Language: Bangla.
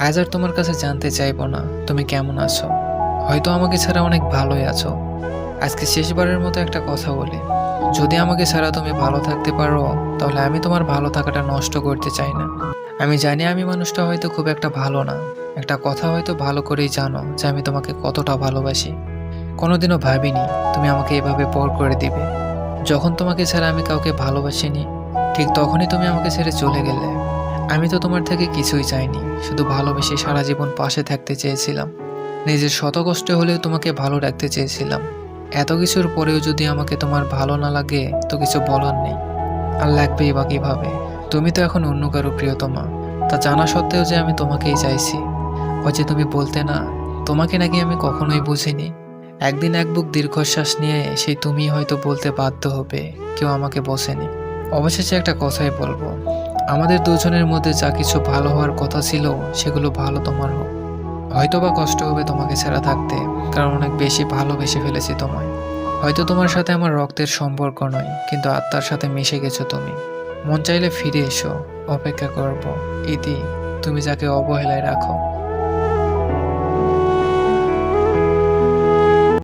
আজ আর তোমার কাছে জানতে চাইবো না তুমি কেমন আছো। হয়তো আমাকে ছাড়া অনেক ভালোই আছো। আজকে শেষবারের মতো একটা কথা বলি, যদি আমাকে ছাড়া তুমি ভালো থাকতে পারো, তাহলে আমি তোমার ভালো থাকাটা নষ্ট করতে চাই না। আমি জানি আমি মানুষটা হয়তো খুব একটা ভালো না, একটা কথা হয়তো ভালো করেই জানো যে আমি তোমাকে কতটা ভালোবাসি। কোনোদিনও ভাবিনি তুমি আমাকে এভাবে পর করে দিবে। যখন তোমাকে ছাড়া আমি কাউকে ভালোবাসিনি, ঠিক তখনই তুমি আমাকে ছেড়ে চলে গেলে। আমি তো তোমার থেকে কিছুই চাইনি, শুধু ভালোবেসে সারা জীবন পাশে থাকতে চেয়েছিলাম। নিজের শত কষ্টে হলেও তোমাকে ভালো রাখতে চেয়েছিলাম। এত কিছুর পরেও যদি আমাকে তোমার ভালো না লাগে, তো কিছু বলার নেই। আর লাগবেই বা কিভাবে? তুমি তো এখন অন্য কারো প্রিয়তমা। তা জানা সত্ত্বেও যে আমি তোমাকেই চাইছি। ওই যে তুমি বলতে না, তোমাকে নাকি আমি কখনোই বুঝিনি। একদিন এক বুক দীর্ঘশ্বাস নিয়ে সেই তুমি হয়তো বলতে বাধ্য হবে কেউ আমাকে বোঝেনি। অবশেষে একটা কথাই বলবো, আমাদের দুজনের মধ্যে যা কিছু ভালো হওয়ার কথা ছিল, সেগুলো ভালো তোমার হোক। হয়তো বা কষ্ট হবে তোমাকে ছাড়া থাকতে, কারণ অনেক বেশি ভালোবেসে ফেলেছি তোমায়। হয়তো তোমার সাথে আমার রক্তের সম্পর্ক নয়, কিন্তু আত্মার সাথে মিশে গেছো তুমি। মন চাইলে ফিরে এসো, অপেক্ষা করব। ইতি, তুমি যাকে অবহেলায় রাখো।